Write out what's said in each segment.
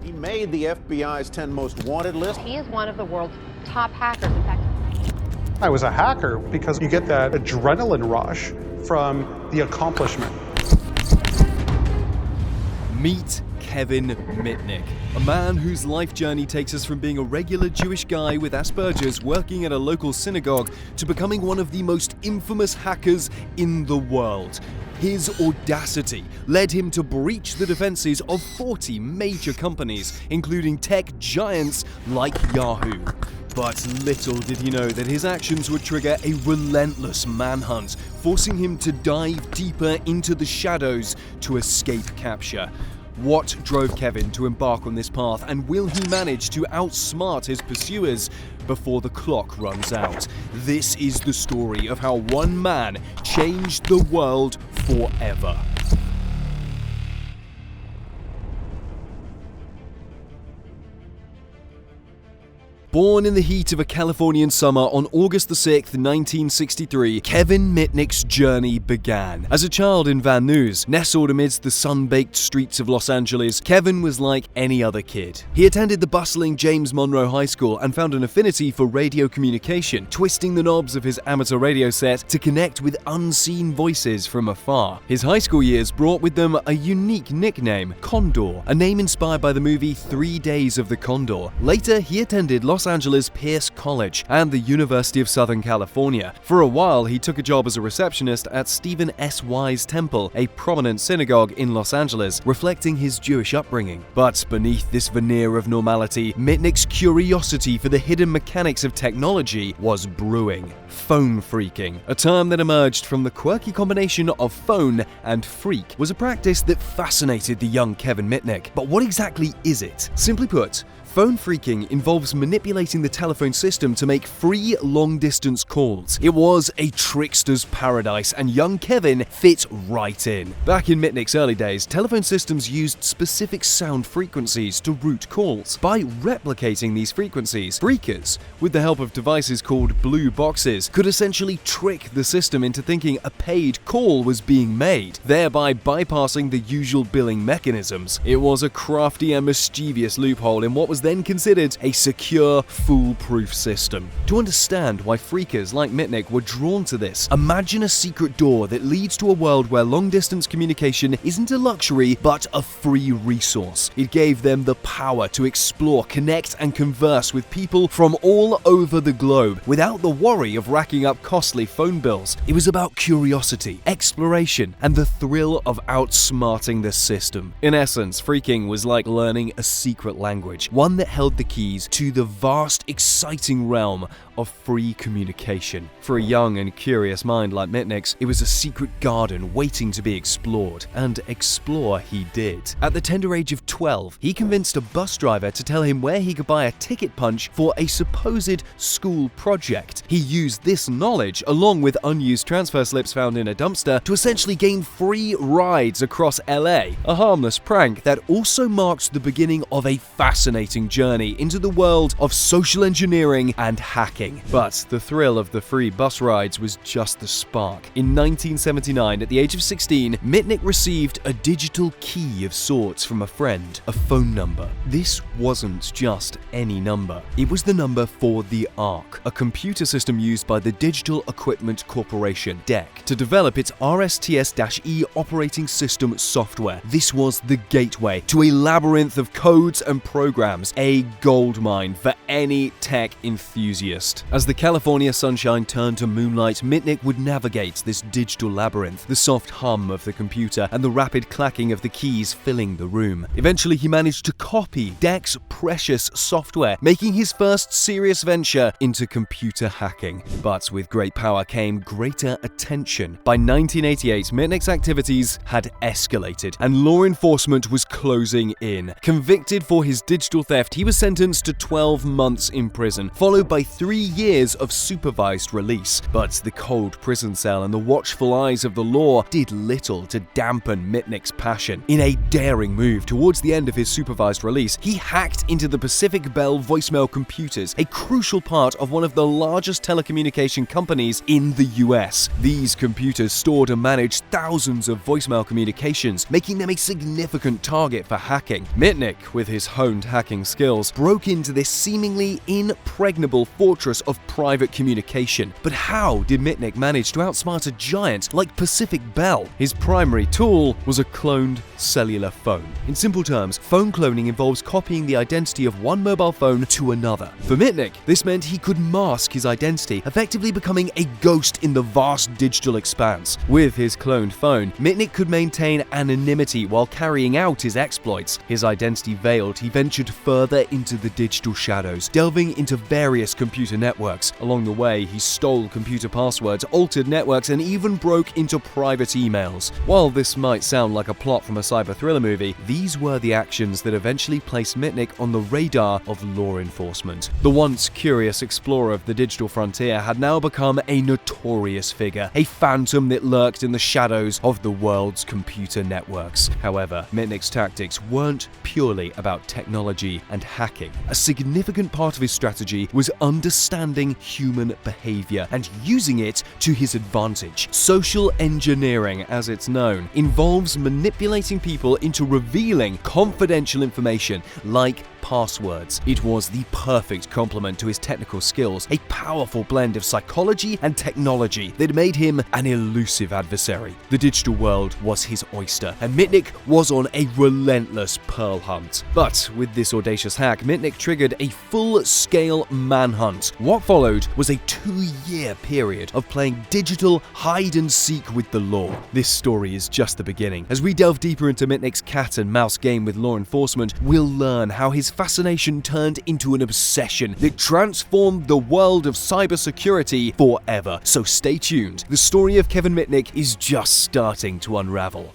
He made the FBI's 10 most wanted list. He is one of the world's top hackers. In fact, I was a hacker because you get that adrenaline rush from the accomplishment. Meet Kevin Mitnick, a man whose life journey takes us from being a regular Jewish guy with Aspergers working at a local synagogue to becoming one of the most infamous hackers in the world. His audacity led him to breach the defenses of 40 major companies, including tech giants like Yahoo. But little did he know that his actions would trigger a relentless manhunt, forcing him to dive deeper into the shadows to escape capture. What drove Kevin to embark on this path, and will he manage to outsmart his pursuers before the clock runs out? This is the story of how one man changed the world forever. Born in the heat of a Californian summer on August 6, 1963, Kevin Mitnick's journey began. As a child in Van Nuys, nestled amidst the sun-baked streets of Los Angeles, Kevin was like any other kid. He attended the bustling James Monroe High School and found an affinity for radio communication, twisting the knobs of his amateur radio set to connect with unseen voices from afar. His high school years brought with them a unique nickname, Condor, a name inspired by the movie 3 Days of the Condor. Later, he attended Los Angeles Pierce College and the University of Southern California. For a while, he took a job as a receptionist at Stephen S. Wise Temple, a prominent synagogue in Los Angeles, reflecting his Jewish upbringing. But beneath this veneer of normality, Mitnick's curiosity for the hidden mechanics of technology was brewing. Phone phreaking, a term that emerged from the quirky combination of phone and freak, was a practice that fascinated the young Kevin Mitnick. But what exactly is it? Simply put, phone phreaking involves manipulating the telephone system to make free long-distance calls. It was a trickster's paradise, and young Kevin fit right in. Back in Mitnick's early days, telephone systems used specific sound frequencies to route calls. By replicating these frequencies, phreakers, with the help of devices called blue boxes, could essentially trick the system into thinking a paid call was being made, thereby bypassing the usual billing mechanisms. It was a crafty and mischievous loophole in what was then considered a secure, foolproof system. To understand why phreakers like Mitnick were drawn to this, imagine a secret door that leads to a world where long-distance communication isn't a luxury, but a free resource. It gave them the power to explore, connect, and converse with people from all over the globe without the worry of racking up costly phone bills. It was about curiosity, exploration, and the thrill of outsmarting the system. In essence, phreaking was like learning a secret language, one that held the keys to the vast, exciting realm of free communication. For a young and curious mind like Mitnick's, it was a secret garden waiting to be explored, and explore he did. At the tender age of 12, he convinced a bus driver to tell him where he could buy a ticket punch for a supposed school project. He used this knowledge, along with unused transfer slips found in a dumpster, to essentially gain free rides across LA. A harmless prank that also marked the beginning of a fascinating journey into the world of social engineering and hacking. But the thrill of the free bus rides was just the spark. In 1979, at the age of 16, Mitnick received a digital key of sorts from a friend, a phone number. This wasn't just any number. It was the number for the ARC, a computer system used by the Digital Equipment Corporation, DEC, to develop its RSTS-E operating system software. This was the gateway to a labyrinth of codes and programs, a goldmine for any tech enthusiast. As the California sunshine turned to moonlight, Mitnick would navigate this digital labyrinth, the soft hum of the computer and the rapid clacking of the keys filling the room. Eventually, he managed to copy DEC's precious software, making his first serious venture into computer hacking. But with great power came greater attention. By 1988, Mitnick's activities had escalated, and law enforcement was closing in. Convicted for his digital theft theft, he was sentenced to 12 months in prison, followed by 3 years of supervised release. But the cold prison cell and the watchful eyes of the law did little to dampen Mitnick's passion. In a daring move towards the end of his supervised release, he hacked into the Pacific Bell voicemail computers, a crucial part of one of the largest telecommunication companies in the US. These computers stored and managed thousands of voicemail communications, making them a significant target for hacking. Mitnick, with his honed hacking skills, broke into this seemingly impregnable fortress of private communication. But how did Mitnick manage to outsmart a giant like Pacific Bell? His primary tool was a cloned cellular phone. In simple terms, phone cloning involves copying the identity of one mobile phone to another. For Mitnick, this meant he could mask his identity, effectively becoming a ghost in the vast digital expanse. With his cloned phone, Mitnick could maintain anonymity while carrying out his exploits. His identity veiled, he ventured further into the digital shadows, delving into various computer networks. Along the way, he stole computer passwords, altered networks, and even broke into private emails. While this might sound like a plot from a cyber thriller movie, these were the actions that eventually placed Mitnick on the radar of law enforcement. The once curious explorer of the digital frontier had now become a notorious figure, a phantom that lurked in the shadows of the world's computer networks. However, Mitnick's tactics weren't purely about technology and hacking. A significant part of his strategy was understanding human behavior and using it to his advantage. Social engineering, as it's known, involves manipulating people into revealing confidential information like passwords. It was the perfect complement to his technical skills, a powerful blend of psychology and technology that made him an elusive adversary. The digital world was his oyster, and Mitnick was on a relentless pearl hunt. But with this audacious hack, Mitnick triggered a full-scale manhunt. What followed was a 2-year period of playing digital hide-and-seek with the law. This story is just the beginning. As we delve deeper into Mitnick's cat-and-mouse game with law enforcement, we'll learn how his fascination turned into an obsession that transformed the world of cybersecurity forever. So stay tuned. The story of Kevin Mitnick is just starting to unravel.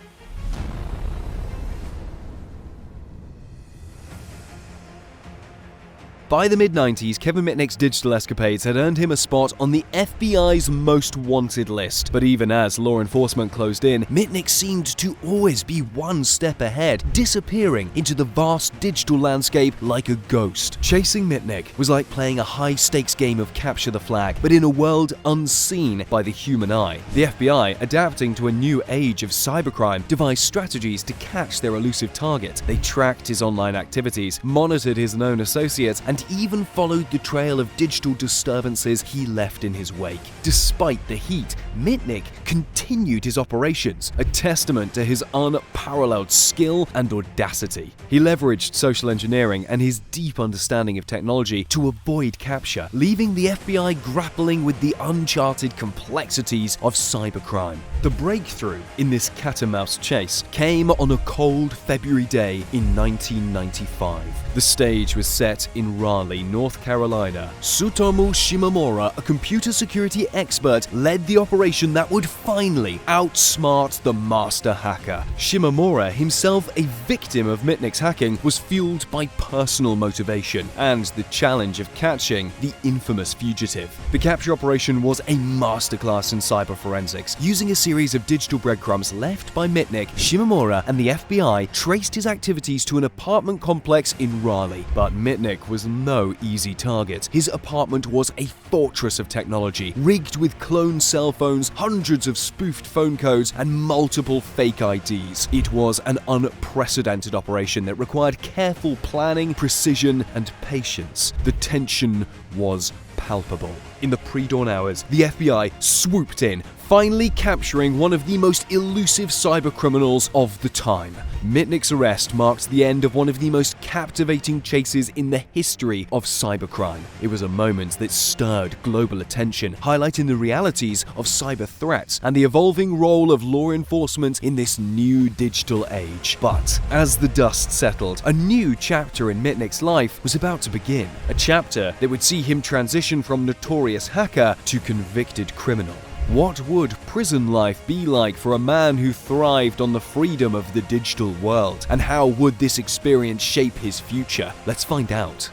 By the mid-90s, Kevin Mitnick's digital escapades had earned him a spot on the FBI's most wanted list. But even as law enforcement closed in, Mitnick seemed to always be one step ahead, disappearing into the vast digital landscape like a ghost. Chasing Mitnick was like playing a high-stakes game of capture the flag, but in a world unseen by the human eye. The FBI, adapting to a new age of cybercrime, devised strategies to catch their elusive target. They tracked his online activities, monitored his known associates, and even followed the trail of digital disturbances he left in his wake. Despite the heat, Mitnick continued his operations, a testament to his unparalleled skill and audacity. He leveraged social engineering and his deep understanding of technology to avoid capture, leaving the FBI grappling with the uncharted complexities of cybercrime. The breakthrough in this cat-and-mouse chase came on a cold February day in 1995. The stage was set in Raleigh, North Carolina. Tsutomu Shimamura, a computer security expert, led the operation that would finally outsmart the master hacker. Shimamura, himself a victim of Mitnick's hacking, was fueled by personal motivation and the challenge of catching the infamous fugitive. The capture operation was a masterclass in cyber forensics. Using a series of digital breadcrumbs left by Mitnick, Shimamura and the FBI traced his activities to an apartment complex in Raleigh. But Mitnick was no easy target. His apartment was a fortress of technology, rigged with cloned cell phones, hundreds of spoofed phone codes, and multiple fake IDs. It was an unprecedented operation that required careful planning, precision, and patience. The tension was palpable. In the pre-dawn hours, the FBI swooped in, finally capturing one of the most elusive cybercriminals of the time. Mitnick's arrest marked the end of one of the most captivating chases in the history of cybercrime. It was a moment that stirred global attention, highlighting the realities of cyber threats and the evolving role of law enforcement in this new digital age. But as the dust settled, a new chapter in Mitnick's life was about to begin. A chapter that would see him transition from notorious hacker to convicted criminal. What would prison life be like for a man who thrived on the freedom of the digital world? And how would this experience shape his future? Let's find out.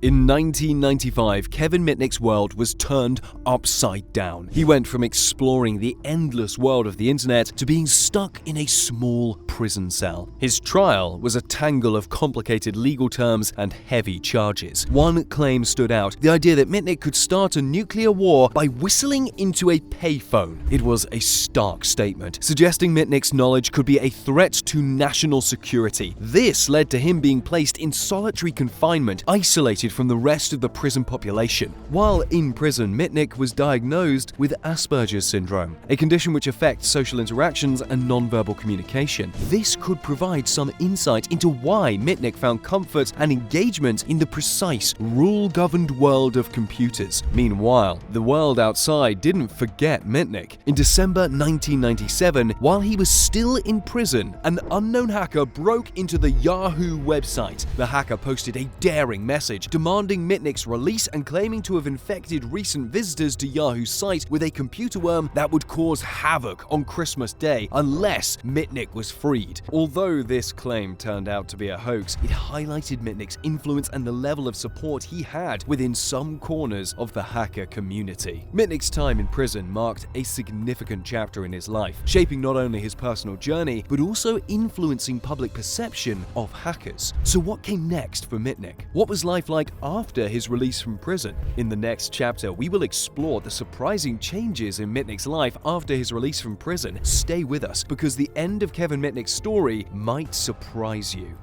In 1995, Kevin Mitnick's world was turned upside down. He went from exploring the endless world of the internet to being stuck in a small prison cell. His trial was a tangle of complicated legal terms and heavy charges. One claim stood out: the idea that Mitnick could start a nuclear war by whistling into a payphone. It was a stark statement, suggesting Mitnick's knowledge could be a threat to national security. This led to him being placed in solitary confinement, isolated from the rest of the prison population. While in prison, Mitnick was diagnosed with Aspergers syndrome, a condition which affects social interactions and nonverbal communication. This could provide some insight into why Mitnick found comfort and engagement in the precise, rule-governed world of computers. Meanwhile, the world outside didn't forget Mitnick. In December 1997, while he was still in prison, an unknown hacker broke into the Yahoo website. The hacker posted a daring message demanding Mitnick's release and claiming to have infected recent visitors to Yahoo's site with a computer worm that would cause havoc on Christmas Day unless Mitnick was freed. Although this claim turned out to be a hoax, it highlighted Mitnick's influence and the level of support he had within some corners of the hacker community. Mitnick's time in prison marked a significant chapter in his life, shaping not only his personal journey, but also influencing public perception of hackers. So what came next for Mitnick? What was life like after his release from prison? In the next chapter, we will explore the surprising changes in Mitnick's life after his release from prison. Stay with us, because the end of Kevin Mitnick's story might surprise you.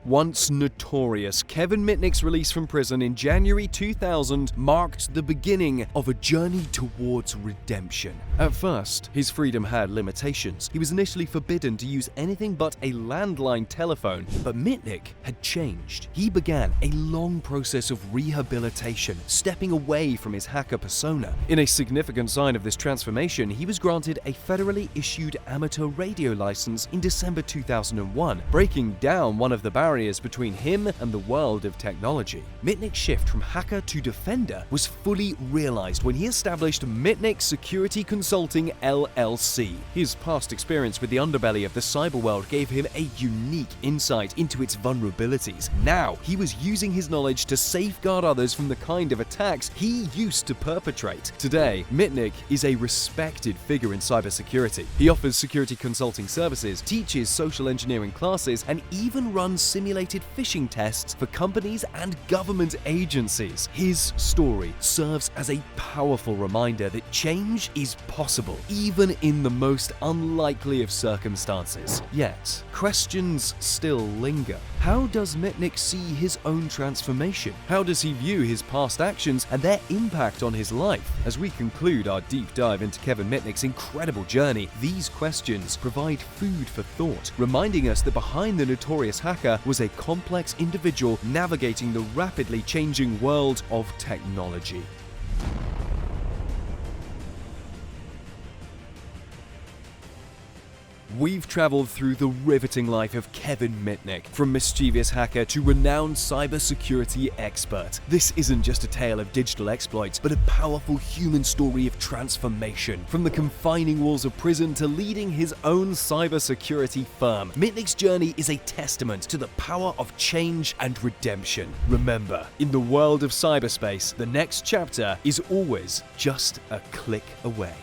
Once notorious, Kevin Mitnick's release from prison in January 2000 marked the beginning of a journey towards redemption. At first, his freedom had limitations. He was initially forbidden to use anything but a landline telephone, but Mitnick had changed. He began a long process of rehabilitation, stepping away from his hacker persona. In a significant sign of this transformation, he was granted a federally issued amateur radio license in December 2001, breaking down one of the barriers between him and the world of technology. Mitnick's shift from hacker to defender was fully realized when he established Mitnick Security Consulting LLC. His past experience with the underbelly of the cyber world gave him a unique insight into its vulnerabilities. Now, he was using his knowledge to safeguard others from the kind of attacks he used to perpetrate. Today, Mitnick is a respected figure in cybersecurity. He offers security consulting services, teaches social engineering classes, and even runs simulated phishing tests for companies and government agencies. His story serves as a powerful reminder that change is possible, even in the most unlikely of circumstances. Yet, questions still linger. How does Mitnick see his own transformation? How does he view his past actions and their impact on his life? As we conclude our deep dive into Kevin Mitnick's incredible journey, these questions provide food for thought, reminding us that behind the notorious hacker was a complex individual navigating the rapidly changing world of technology. We've traveled through the riveting life of Kevin Mitnick, from mischievous hacker to renowned cybersecurity expert. This isn't just a tale of digital exploits, but a powerful human story of transformation. From the confining walls of prison to leading his own cybersecurity firm, Mitnick's journey is a testament to the power of change and redemption. Remember, in the world of cyberspace, the next chapter is always just a click away.